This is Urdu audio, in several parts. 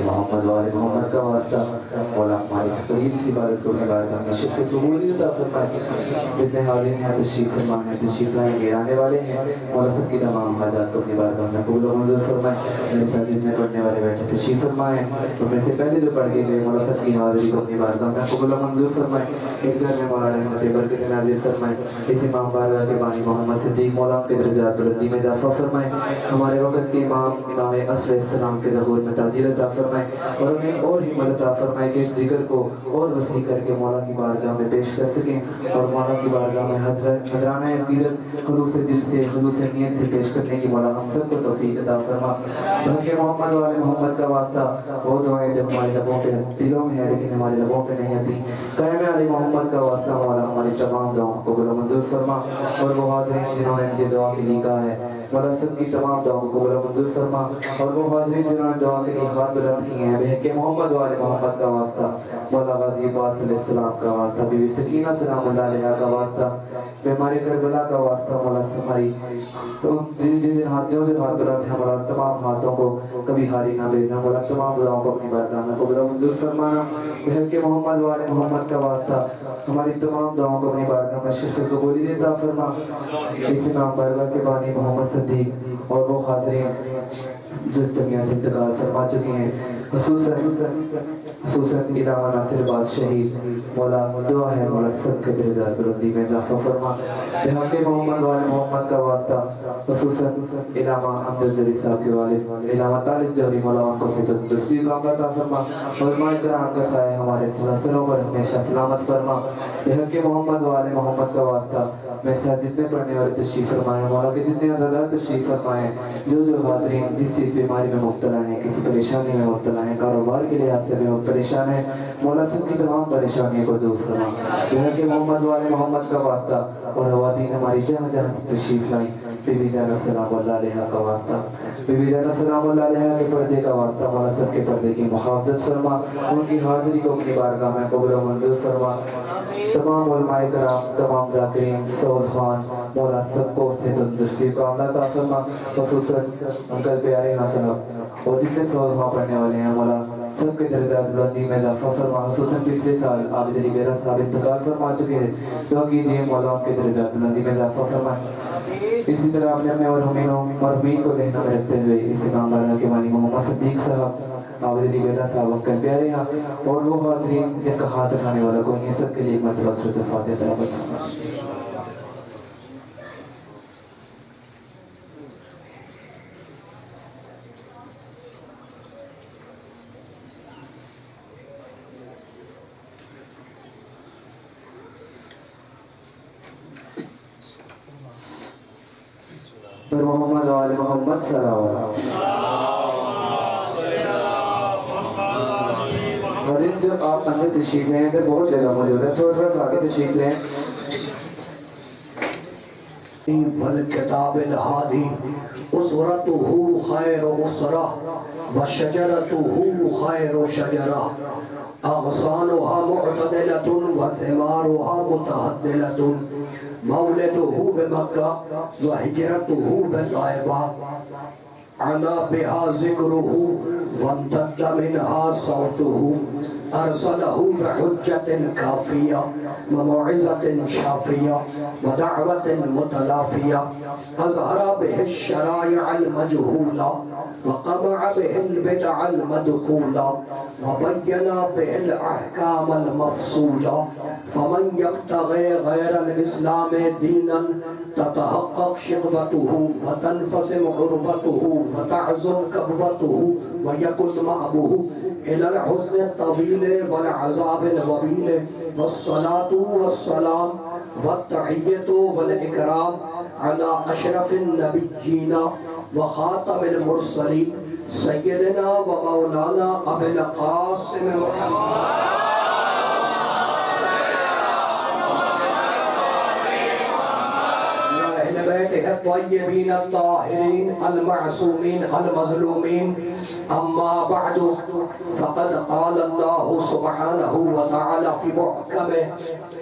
محمد والے محمد کا واسطہ مولا ہماری قریب سی عبادت کو نگارتا میں شرف قبولی عطا فرمائے. جتنے حاضرین ہیں تشریف فرما ہیں تشریف لائیں گے آنے والے ہیں مولا سب کی تمام حاجات کو اپنی بارگاہ میں قبول و منظور فرمائے. میرے ساتھ جتنے پڑھنے والے بیٹھے تشریف فرمائیں تو میں سے پہلے جو پڑھ کے گئے مولا سب کی حاضری کو اپنی بارگاہ میں قبول و منظور فرمائے. ایک گھر میں مولا رحمت برکت نازل فرمائے. اس امام بارگاہ کے بانی محمد صدیق مولا کے درجات بلندی میں اضافہ فرمائے. ہمارے وقت کے امام عصر السلام کے ظہور میں تاجیل عطا فرمائے اور انہیں اور ہمت عطا فرمائے کہ اس ذکر کو اور وسیع کر کے مولا کی بارگاہ میں پیش کر سکیں اور مولا کی بارگاہ میں حضرانہ عقیدت خلوص دل سے خلوص نیت سے پیش کرنے کی مولا ہم سب کو توفیق عطا فرما. بلکہ محمد والے محمد کا واسطہ وہ دعائیں جو ہمارے لبوں پہ دلوں میں ہے لیکن ہمارے لبوں پہ نہیں آتی. قائم علی محمد کا واسطہ مولا ہماری تمام دعاؤں کو قبول و منظور فرما اور وہ حاضرین جنہوں نے مجھے دعا کے لیے کہا ہے مولا سب کی تمام دعاؤں کو قبول و منظور فرما اور وہ حاضرین جنہوں نے دعا کے لیے ہاتھ بلند کیے ہیں بہکے محمد والے محمد کا واسطہ مولا غازی عباس علیہ السلام کا واسطہ بی بی سکینہ سلام اللہ علیہ کا واسطہ بیماری کربلا کا واسطہ مولا ہماری جن ہاتھوں سے ہاتھ بلند ہیں مولا تمام ہاتھوں کو کبھی ہاری نہ بھیجنا مولا تمام دعاؤں کو اپنی بارگاہ میں قبول و منظور فرمانا. بہکے محمد والے محمد کا واسطہ ہماری تمام دعاؤں کو اپنی بارگاہ میں شرف قبولی عطا فرما. اس امام بارگاہ کے بانی محمد صدیق اور وہ حاضرین جو دنیا سے انتقال فرما چکے ہیں خصوصاً علامہ ناصر باز شہید مولا دعا ہے مولا سب کے درجات بلندی میں اضافہ فرما. بحق محمد والے محمد کا واسطہ خصوصاً علامہ امجد جوہری صاحب کے والد علامہ طالب جوہری مولا ان کو تندرستی کا عطا فرما. علماء کرام کا سایہ ہمارے سلسلوں پر ہمیشہ سلامت فرما. بحق محمد والے محمد کا واسطہ میں ساتھ جتنے پڑھنے والے تشریف فرمائے مولا کے جتنے عزادات تشریف فرمائے جو حاضرین جس چیز بیماری میں مبتلا ہیں کسی پریشانی میں مبتلا ہیں کاروبار کے لحاظ سے بھی پریشان ہیں مولا سب کی تمام پریشانیوں کو دور فرما. بہکے محمد والے محمد کا واسطہ اور خواتین ہماری جہاں جہاں تشریف لائیں بی بی زینب سلام اللہ علیہ کا واسطہ بی بی زینب سلام اللہ علیہ کے پردے کا واسطہ مولا سب کے پردے کی محافظت فرما. ان کی حاضری کو اپنی بارگاہ میں قبول و منظور فرما. تمام علماء کرام تمام ذاکرین سعود خان مولا سب کو تندرستی کا عطا فرما. خصوصاً انکل پیارے ہاں صاحب اور جتنے سعود خان پڑھنے والے ہیں مولا سب کے درجات بلندی میں اضافہ فرما. خصوصاً پچھلے سال عابد علی بیرا صاحب انتقال فرما چکے ہیں دعا کیجیے مولا ان کے درجات بلندی میں اضافہ فرمائے. اسی طرح آپ نے اپنے مرحومین کو ذہن میں رکھتے ہوئے اس امام بارگاہ کے بانی محمد صدیق صاحب عابد علی بیرا صاحب انکل پیارے ہاں اور وہ حاضرین جن کا ہاتھ اٹھانے والا کوئی نہیں سب کے لیے ایک مرتبہ سورۃ الفاتحہ تلاوت فرمائیں. پر محمد وآل محمد صلی اللہ علیہ وسلم. جب آپ اندر تشریف لیں اندر بہت جگہ موجود ہے تھوڑا تھوڑا آگے تشریف لیں. والکتاب الہادی اسرتہ خیر اسرہ وشجرتہ خیر شجرہ اغصانها معتدلۃ وثمارها متعدلۃ مولدہ بمکہ وہجرتہ بالطائبہ علا بها ذکرہ وامتد منها صوتہ ارسلہ بحجة کافیہ وموعظة شافیہ ودعوة متلافیہ اظہر به الشرائع المجہولہ وقمع به البدع المدخولا وبين به الأحكام المفصولا فمن يبتغي غير الإسلام دينا تتحقق شقوته وتنفسم عربته وتعزم كبوته ويكن مأبه إلى الحزن الطويل والعذاب الوبيل والصلاة والسلام والتحية والإكرام على أشرف النبيين وخاتم المرسلين سيدنا ومولانا أبي القاسم محمد بيته الطيبين الطاهرين المعصومين المظلومين أما بعد فقد قال الله سبحانه وتعالى في محكم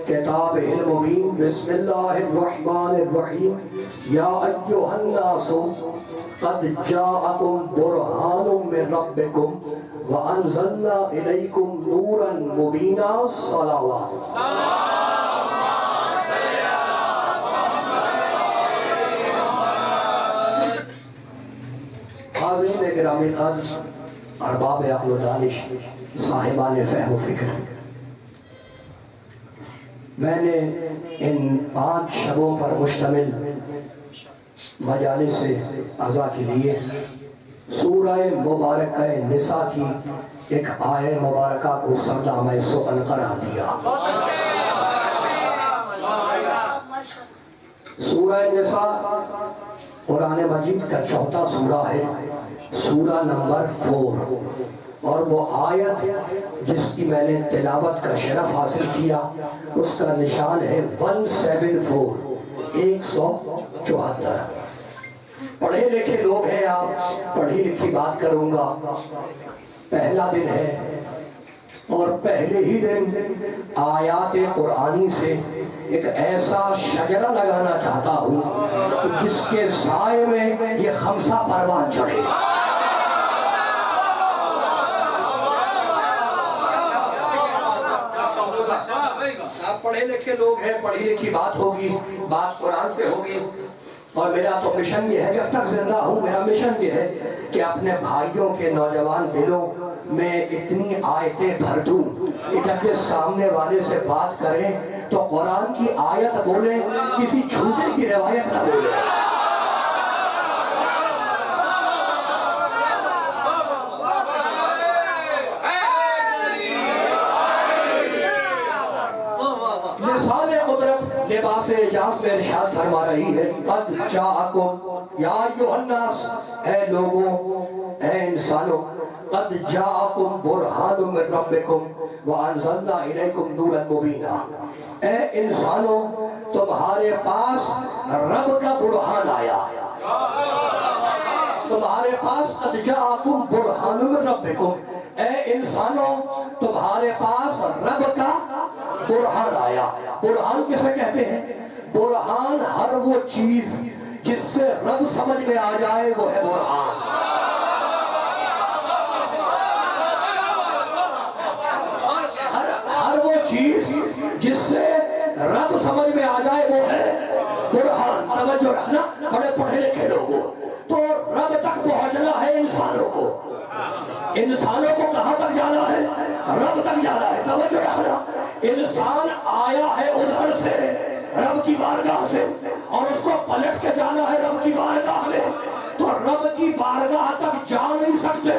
كتابه المبين بسم الله الرحمن الرحيم يا أيها الناس قد جاءكم برهان من ربكم وأنزلنا إليكم نورا مبينا صلوات حاضرین گرامی قدر ارباب عقل و دانش صاحبان فہم و فکر میں نے ان 5 شبوں پر مشتمل مجالس عزا کے لیے سورہ مبارکہ نساء کی ایک آیہ مبارکہ کو سردامہ سخن قرار دیا سورہ نساء قرآن مجید کا 4 سورہ ہے سورہ نمبر 4 اور وہ آیت جس کی میں نے تلاوت کا شرف حاصل کیا اس کا نشان ہے 174 174 پڑھے لکھے لوگ ہیں آپ پڑھی لکھی بات کروں گا پہلا دن ہے اور پہلے ہی دن آیات قرآنی سے ایک ایسا شجرہ لگانا چاہتا ہوں جس کے سائے میں یہ خمسہ پروان چڑھے آپ پڑھے لکھے لوگ ہیں پڑھی لکھی بات ہوگی بات قرآن سے ہوگی اور میرا تو مشن یہ ہے جب تک زندہ ہوں میرا مشن یہ ہے کہ اپنے بھائیوں کے نوجوان دلوں میں اتنی آیتیں بھر دوں کہ جب یہ سامنے والے سے بات کریں تو قرآن کی آیت بولیں کسی جھوٹے کی روایت نہ بولیں لسان قدرت لباس اعجاز میں ارشاد فرما رہی ہے قد جاءکم یا ایھا الناس اے لوگوں اے انسانوں قد جاءکم برہان من ربکم وانزلنا الیکم نورا مبینا اے انسانوں تمہارے پاس رب کا برہان آیا تمہارے پاس قد جاءکم برہان من ربکم اے انسانوں تمہارے پاس رب کا برہان آیا برہان کسے کہتے ہیں برہان ہر وہ چیز جس سے رب سمجھ میں آ جائے وہ ہے برہان ہر وہ چیز جس سے رب سمجھ میں آ جائے وہ ہے برہان توجہ رکھنا بڑے پڑھے لکھے لوگوں تو رب تک پہنچنا ہے انسانوں کو انسانوں کو کہاں تک جانا ہے رب تک جانا ہے توجہ رکھنا انسان آیا ہے ادھر سے رب کی بارگاہ سے اور اس کو پلٹ کے جانا ہے رب کی بارگاہ میں تو رب کی بارگاہ تک جا نہیں سکتے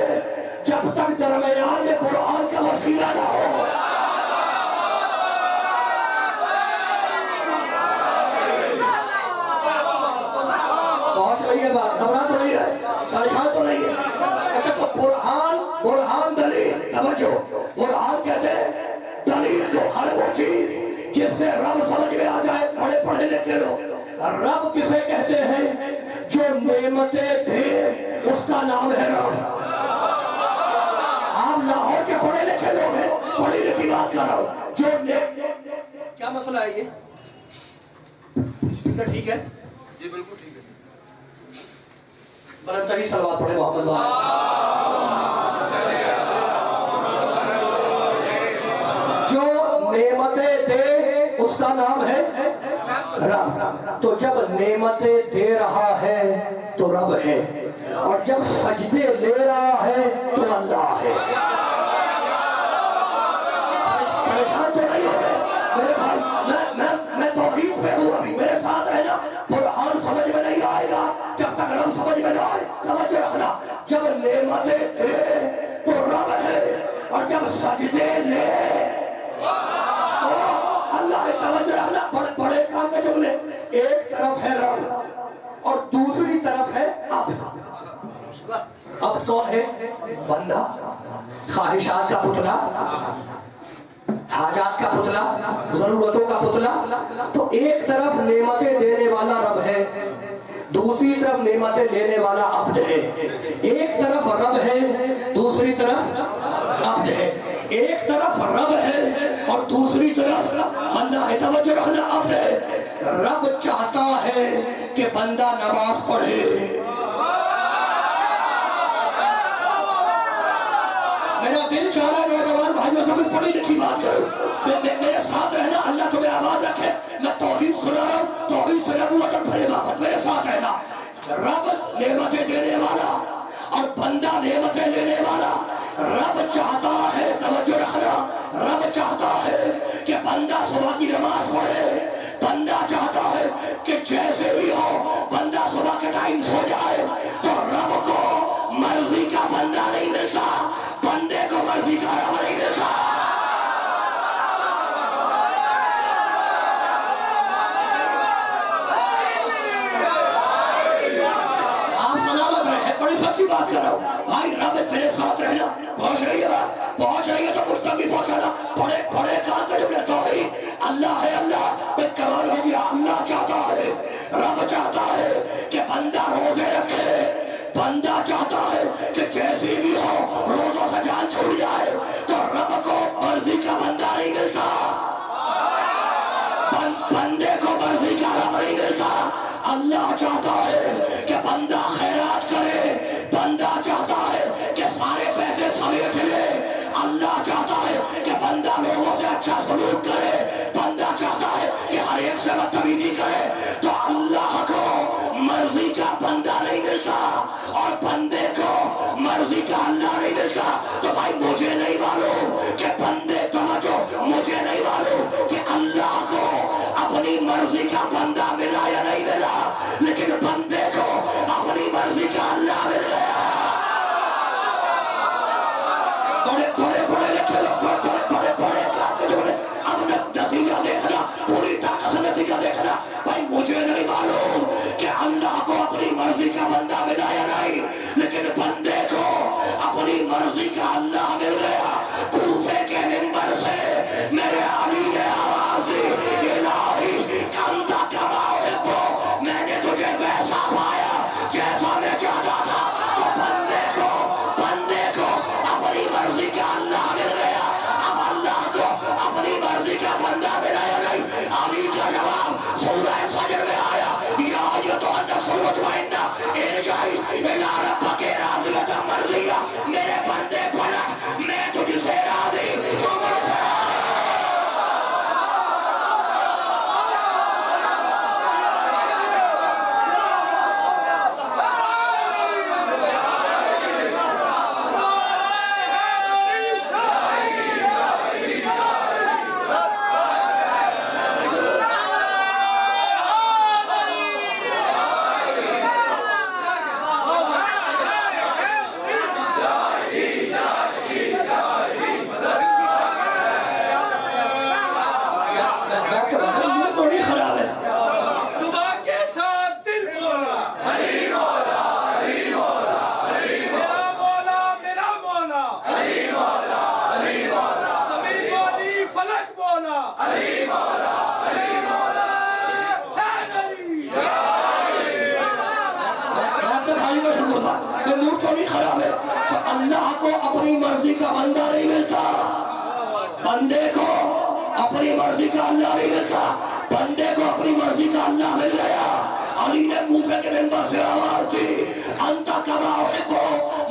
جب تک درمیان میں قرآن کا وسیلہ نہ ہو پہنچ رہی ہے بات گھبرا تو نہیں ہے پریشان تو نہیں ہے اچھا تو برہان دلیل توجہ برہان کہتے ہیں دلیل جو ہر وہ چیز جس سے رب سمجھ میں آ جائے بڑے پڑھے لکھے لوگ رب کسے کہتے ہیں جو نعمتیں دے اس کا نام ہے رب آپ لاہور کے پڑھے لکھے لوگ ہیں پڑھی لکھی بات کر رہا ہوں جو کیا مسئلہ ہے یہ اسپیکر ٹھیک ہے جی بالکل ٹھیک ہے بلند ترین صلوات پڑھے محمد جو نعمتیں دے اس کا نام ہے رب تو جب نعمتیں دے رہا ہے تو رب ہے اور جب سجدے لے رہا ہے تو اللہ ہے. پریشان تو نہیں ہو گئے میرے بھائی؟ میں توحید پہ ہوں ابھی، میرے ساتھ رہنا. قرآن سمجھ میں نہیں آئے گا جب تک رب سمجھ میں نہ آئے. توجہ رکھنا، جب نعمتیں دے تو رب ہے، اور جب سجدے لے تو اللہ ہے. توجہ رکھنا، بڑے کام کے جملے. ایک طرف ہے رب اور دوسری طرف ہے عبد. اب کون ہے؟ بندہ، خواہشات کا پتلا، حاجات کا پتلا، ضرورتوں کا پتلا. تو ایک طرف نعمتیں دینے والا رب ہے، دوسری طرف نعمتیں لینے والا عبد ہے. ایک طرف رب ہے، دوسری طرف عبد ہے. ایک طرف رب ہے اور دوسری طرف بندہ ہے. توجہ رکھنا، عبد ہے. رب چاہتا ہے کہ بندہ نماز پڑھے. میرا دل چاہ رہا ہے نوجوان بھائیوں سے کوئی پڑھی لکھی بات کرو، میرے ساتھ رہنا. اللہ تمہیں آباد رکھے. میں توحید سنا رہا ہوں، توحید سے نبوت اور بھرے بابت. میرے ساتھ رہنا. رب نعمتیں دینے والا اور بندہ نعمتیں لینے والا. رب چاہتا ہے، توجہ رکھنا، رب چاہتا ہے کہ بندہ صبح کی نماز پڑھے. بندہ چاہتا ہے کہ جیسے بھی ہو بندہ صبح کے ٹائم سو جائے. تو رب کو مرضی کا بندہ نہیں ملتا، بندے کو مرضی کا رب نہیں ملتا. آپ سلامت رہے، بڑی سچی بات کر رہا ہوں بھائی. رب میرے ساتھ رہنا. پہنچ رہی ہے بات، پہنچ رہی ہے تو مجھ تک بھی پہنچانا. بڑے کام کا جملہ توحید. اللہ ہے، اللہ میں کمال ہو گیا. اللہ چاہتا ہے، رب چاہتا ہے کہ بندہ روزے رکھے. بندہ چاہتا ہے کہ جیسی بھی ہو روزوں سے جان چھوٹ جائے. تو رب کو مرضی کا بندہ نہیں ملتا، بندے کو مرضی کا رب نہیں ملتا. اللہ چاہتا ہے کہ بندہ خیرات کرے. بندہ چاہتا ہے کہ سارے پیسے سمیٹ لے. اللہ چاہتا ہے کہ بندہ لوگوں سے اچھا سلوک کرے. بندہ چاہتا ہے کہ ہر ایک سے بدتمیزی کرے. تو اللہ کو مرضی کا بندہ نہیں ملتا اور بندے کو مرضی کا اللہ نہیں ملتا. تو بھائی مجھے نہیں معلوم کہ بندے توجہ، مجھے نہیں معلوم کہ اللہ کو اپنی مرضی کا بندہ ملا یا نہیں ملا، لیکن بندے کو اپنی مرضی کا اللہ مل گیا. بڑے لکھے لوگ بڑے کام کے جملے. اب نتیجہ دیکھنا، پوری طاقت سے نتیجہ دیکھنا. بھائی مجھے نہیں معلوم کہ اللہ کو اپنی مرضی کا بندہ ملا یا نہیں، لیکن بندے کو اپنی مرضی کا اللہ مل گیا. کوفے کے منبر سے میرے علی نے آواز دی، الہی انت کما احب، میں نے تجھے ویسا پایا جیسا میں چاہتا تھا. تو بندے کو اپنی مرضی کا اللہ مل گیا. اب اللہ کو اپنی مرضی کا بندہ ملا یا نہیں؟ علی کا جواب سورہ فجر میں آیا، یا ایھا النفس المطمئنہ ارجعی الی ربک راضیۃ مرضیہ. میرے بندے پلٹ، میں تجھ سے راضی، تو مجھ سے راضی. اللہ کو اپنی مرضی کا بندہ نہیں ملتا، بندے کو اپنی مرضی کا اللہ نہیں ملتا. بندے کو اپنی مرضی کا اللہ مل گیا. علی نے کوفے کے منبر سے آواز دی، انت کما احب،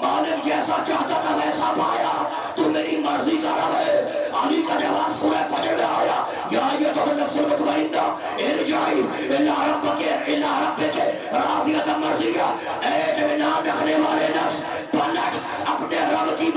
مالک جیسا چاہتا تھا ویسا پایا، تو میری مرضی کا رب ہے. علی کا جواب سورہ فجر میں آیا، یا ایھا النفس المطمئنہ ارجعی الی ربک راضیۃ مرضیہ. اے اطمینان رکھنے والے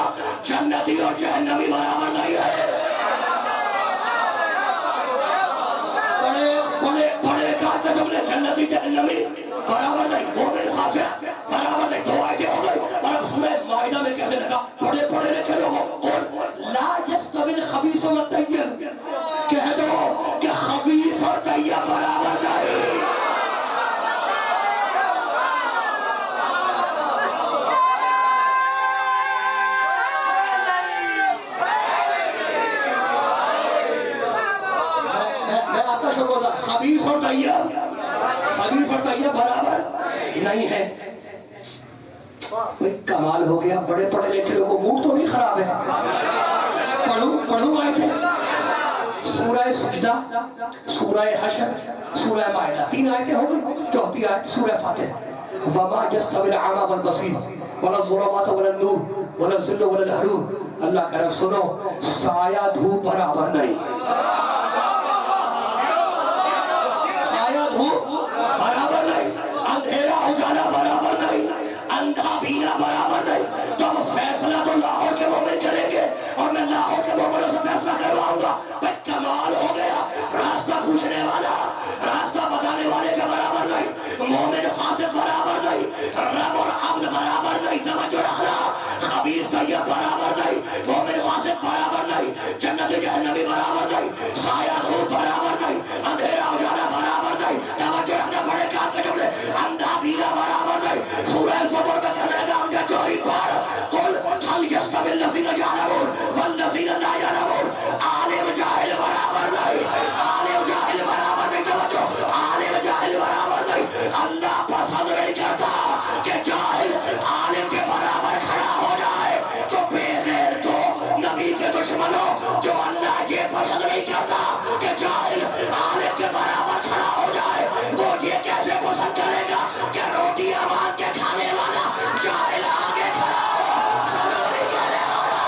گا جنتی اور جہنمی برابر نہیں ہے. بڑے کہا کہ تم نے جنتی جہنمی برابر نہیں, مومن خاسر برابر نہیں. 2 آیتیں ہو گئی. اور اب سورہ مائدہ میں کہنے لگا پڑھے لکھے لوگوں قل لا یستوی الخبیث والطیب, کہہ دو کہ خبیث اور طیب برابر نہیں. میں آپ کا شکر گزار, خبیث اور طیب برابر نہیں ہے. کمال ہو گیا, بڑے پڑھے لکھے لوگوں موڈ تو نہیں خراب ہے. پڑھوں آئے تھے سورہ سجدہ, سورہ حشر, سورہ مائدہ, 3 آیتیں ہو گئی. 4تھی آیت سورہ فاتح. وما يستوي الأعمى والبصير ولا الظلمات ولا النور ولا الظل ولا الحرور. اللہ کہہ رہا سنو, سایہ دھوپ برابر نہیں, سایہ دھوپ برابر نہیں, اندھیرا اجالا برابر نہیں, اندھا بینا برابر نہیں. تو اب فیصلہ تو لاہور کے مومن کریں گے اور میں لاہور کے مومنوں سے فیصلہ کرواؤں گا. بھائی کمال ہو گیا, راستہ پوچھنے والا راستہ بتانے والے کے برابر نہیں, مومن فاسق برابر نہیں, رب اور عبد برابر نہیں. توجہ رکھنا, خبیث طیب برابر نہیں, مومن فاسق برابر نہیں, جنت جہنمی برابر نہیں, سایہ دھوپ برابر نہیں, اندھیرا اجالا برابر نہیں. توجہ رکھنا, بڑے کام کے جملے, اندھا بینا برابر نہیں. سورہ زمر میں کہنے لگا ہم نے چوری پڑھ قل هل يستوي الذين يعلمون والذين لا يعلمون. عالم جاہل برابر نہیں, عالم جاہل برابر نہیں. توجہ, عالم جاہل برابر نہیں. اللہ پسند نہیں کرتا کہ جاہل عالم کے برابر کھڑا ہو جائے. تو بے غیر تو نبی کے دشمنوں, جو اللہ یہ پسند نہیں کرتا کہ جاہل عالم کے برابر کھڑا ہو جائے, وہ یہ کیسے پسند کرے گا کہ روٹیاں مانگ کے کھانے والا جاہل آگے کھڑا ہو. سنو نہیں کہنے والا.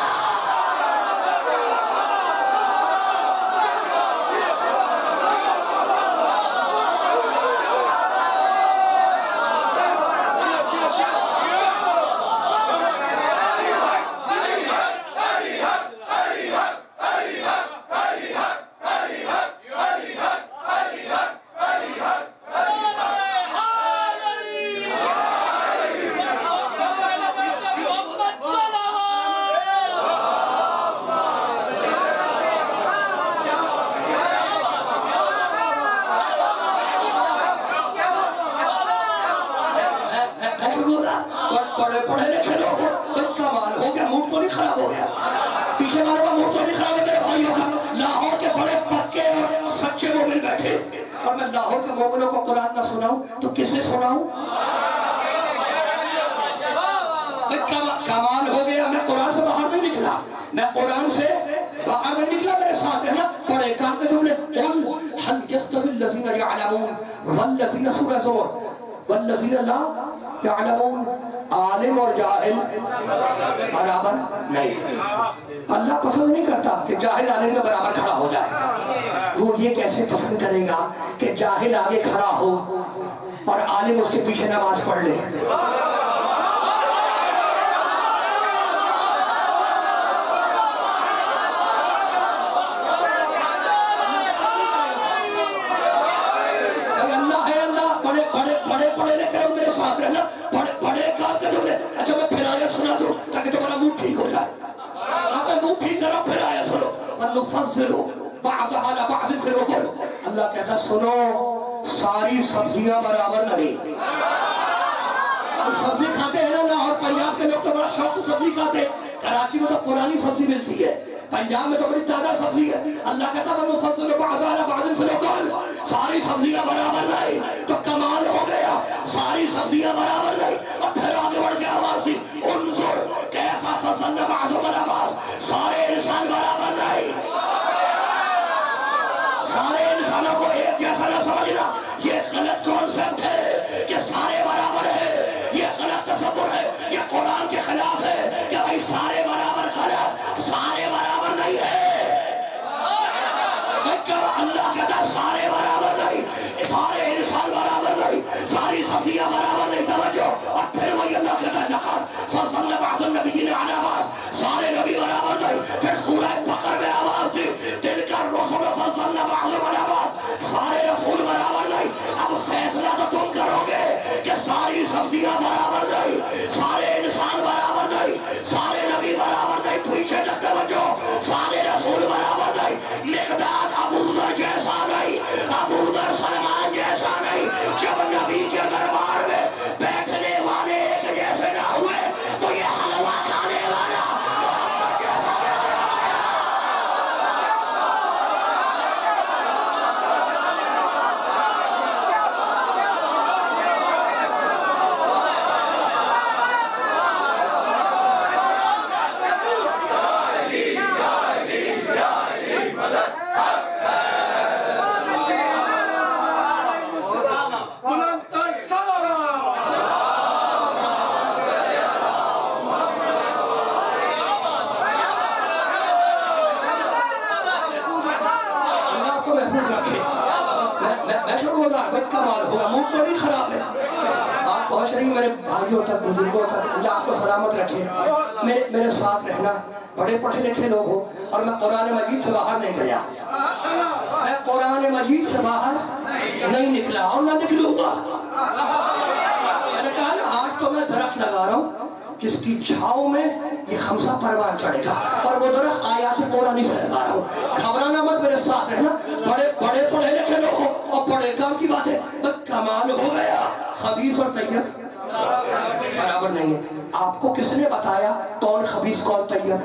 پڑھے لکھے لوگ, کمال ہو گیا, موڈ تو نہیں خراب ہو گیا, پیچھے والوں کا موڈ تو نہیں خراب ہے میرے بھائیوں کا. لاہور کے بڑے پکے اور سچے مومن بیٹھے, اور میں لاہور کے مومنوں کو قرآن نہ سناؤں تو کسے سناؤں؟ کمال ہو گیا, میں قرآن سے باہر نہیں نکلا, میں قرآن سے باہر نہیں نکلا. میرے ساتھ ہے نا, بڑے کام کے جملے, قل هل يستوي الذين يعلمون والذين, سورہ زمر, والذين لا يعلمون. عالم اور جاہل برابر نہیں. اللہ پسند نہیں کرتا کہ جاہل عالم کے برابر کھڑا ہو جائے. وہ یہ کیسے پسند کرے گا کہ جاہل آگے کھڑا ہو اور عالم اس کے پیچھے نماز پڑھ لے. اللہ ہے, اللہ بڑے پڑھے لکھے میرے ساتھ رہنا, بڑے کام کے جملے. اچھا میں پھر آیا سنا دوں تاکہ تمہارا موڈ ٹھیک ہو جائے. آپ کا موڈ ٹھیک کرو, پھر آیا سنو. وَنُفَضِّلُ بَعْضَهَا عَلَى بَعْضٍ فِي الْأُكُلِ. اللہ کہتا سنو, ساری سبزیاں برابر نہیں. سبزی کھاتے ہیں نا لاہور پنجاب کے لوگ تو بڑا شوق سے سبزی کھاتے ہیں. کراچی میں تو پرانی سبزی ملتی ہے, پنجاب میں تو بڑی تازہ سبزی ہے. اللہ کہتا وَنُفَضِّلُ بَعْضَهَا عَلَى بَعْضٍ فِي الْأُكُلِ. ساری سبزیاں برابر نہیں. تو کمال ہو گیا, ساری سبزیاں برابر نہیں. اور پھر آگے بڑھ کے آواز دی, انظر کیف فضلنا بعضهم علی بعض. سارے انسان برابر نہیں. سارے انسانوں کو ایک جیسا نہ سمجھنا, یہ غلط کانسیپٹ ہے کہ سارے برابر ہے. یہ غلط تصور ہے, یہ قرآن کے خلاف ہے کہ بھائی سارے برابر. غلط, سارے برابر نہیں ہے. اللہ کہتا سارے برابر نہیں, سارے انسان برابر نہیں, ساری سبزیاں برابر نہیں. توجہ, اور پھر میں شرمگار بھائی کمال ہوگا، منہ تو نہیں خراب ہے؟ آپ پہنچ رہی میرے بھائیوں تک، بزرگوں تک، اللہ آپ کو سلامت رکھے. میرے ساتھ رہنا، بڑے پڑھے لکھے لوگ ہو، اور میں قرآن مجید سے باہر نہیں گیا، میں قرآن مجید سے باہر نہیں نکلا اور نہ نکلوں گا. میں نے کہا نا آج تو میں درخت لگا رہا ہوں جس کی چھاؤں میں یہ خمسہ پروان چڑھے گا، اور وہ درخت آیات قرآنی سے لگا رہا ہوں. گھبرانا مت، میرے ساتھ رہنا. بڑے پڑھے لکھے لوگ ہو اور بڑے کام کی بات ہے. کمال ہو گیا. خبیث اور طیب برابر نہیں ہے. آپ کو کس نے بتایا کون خبیث کون طیب؟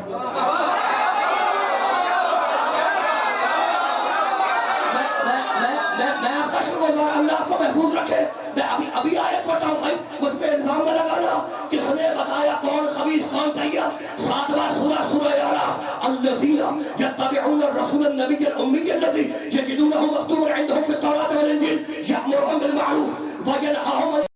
میں آپ کا شکر گزار، اللہ آپ کو محفوظ رکھے. میں ابھی آیت پڑھتا ہوں بھائی، مجھ پہ الزام نہ لگانا. کس نے بتایا کون خبیث کون طیب؟ 7واں سورہ اعراف. الذین یتبعون الرسول النبی الامی الذی یجدونہ مکتوبا عندهم فی التوراۃ والانجیل یأمرهم بالمعروف وینہاہم